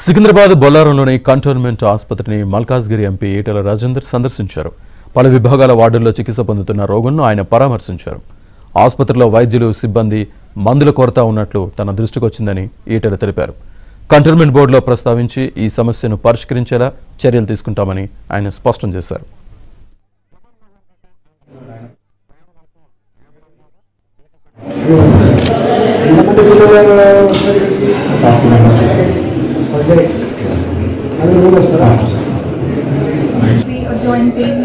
Secunderabad బొల్లారంలోని cantonment ఆసుపత్రిని Malkajgiri MP Etela Rajender సందర్శించారు. పలు విభాగాల వార్డుల్లో చికిత్స పొందుతున్న రోగులను ఆయన పరామర్శించారు. ఆసుపత్రిలో వైద్యులు, సిబ్బంది, మందుల కొరత ఉన్నట్లు తన దృష్టికొచ్చిందని ఈటెల తెలిపారు. కంటోన్మెంట్ బోర్డులో ప్రస్తావించి ఈ సమస్యను పరిష్కరించేలా చర్యలు తీసుకుంటామని ఆయన స్పష్టం చేశారు. Joint pain.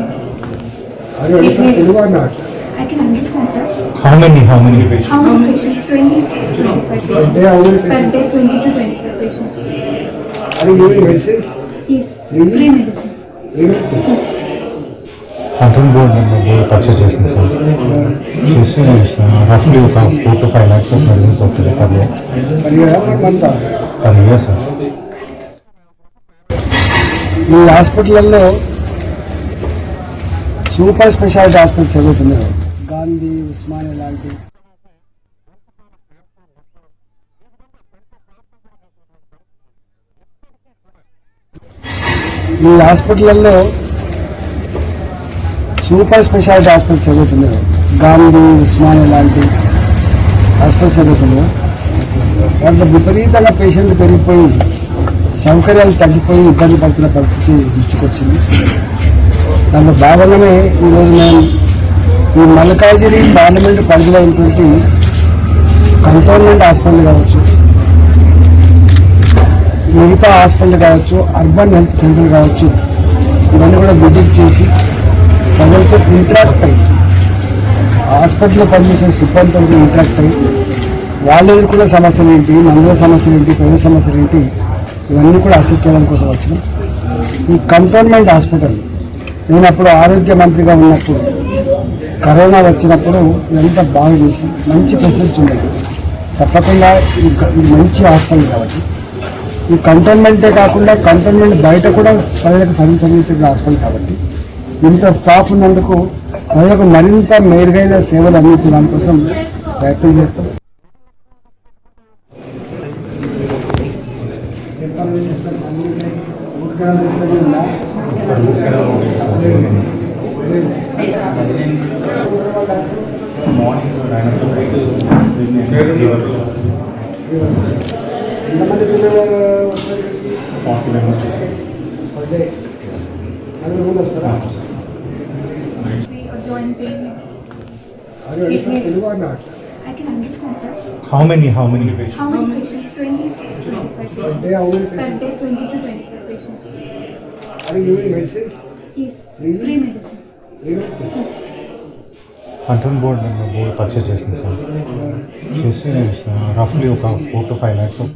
Are you understand or not? I can understand, sir. How many patients? How many patients? 20 to 25 Per day, how many patients. Per day, 20 to 25 patients. Are you giving medicines? Yes. Really? Free medicines. Free medicines? Yes. Control board purchase చేసింది sir. చేసి రఫ్లీ ఒక 4 to 5 lakhs of medicines అవుతుంది per day. Per year or month? Per year sir. ఈ హాస్పిటల్లో super speciality hospital చదువుతున్నారు. గాంధీ, ఉస్మానియా లాంటి ఈ హాస్పిటల్లో సూపర్ స్పెషాలిటీ హాస్పిటల్ చదువుతున్నారు. గాంధీ, ఉస్మానియా లాంటి హాస్పిటల్ చదువుతున్నారు. వాటిలో విపరీతంగా పేషెంట్లు పెరిగిపోయి సౌకర్యాలు తగ్గిపోయి ఇబ్బంది పడుతున్న పరిస్థితి దృష్టికొచ్చింది. దాంట్లో భాగంగానే ఈరోజు నేను ఈ మల్కాజ్గిరి పార్లమెంటు పరిధిలో ఉన్నటువంటి కంటోన్మెంట్ హాస్పిటల్ కావచ్చు, మిగతా హాస్పిటల్ కావచ్చు, అర్బన్ హెల్త్ సెంటర్ కావచ్చు, ఇవన్నీ కూడా విజిట్ చేసి ప్రజలతో ఇంటరాక్ట్ అయ్యి, హాస్పిటల్లో పనిచేసే సిబ్బందితో ఇంటరాక్ట్ అయ్యి వాళ్ళు ఎదుర్కొన్న సమస్యలు ఏంటి, మందుల సమస్యలు ఏంటి, ప్రజల సమస్యలు ఏంటి, ఇవన్నీ కూడా అసెస్ చేయడం కోసం వచ్చినాం. ఈ కంటోన్మెంట్ హాస్పిటల్ నేను అప్పుడు ఆరోగ్య మంత్రిగా ఉన్నప్పుడు కరోనా వచ్చినప్పుడు ఇదంతా బాగా చేసి మంచి ఫెసిలిటీ ఉండేది. తప్పకుండా ఈ మంచి హాస్పిటల్ కాబట్టి ఈ కంటోన్మెంటే కాకుండా కంటోన్మెంట్ బయట కూడా ప్రజలకు సర్వీస్ అందించే హాస్పిటల్ కాబట్టి ఇంత స్టాఫ్ ఉన్నందుకు ప్రజలకు మరింత మెరుగైన సేవలు అందించే దానికోసం ప్రయత్నం చేస్తాం. Joint pain. Are you understand or not? I can understand, sir. How many patients? How many patients? 20 to 25 Per day, patients. how many Per patients? day, 20 to 25 patients. Are you giving medicines? Yes. Really? Free medicines. Free medicines? Yes. Control board purchase చేసింది sir. చేసి రఫ్లీ ఒక 4 to 5 lakhs of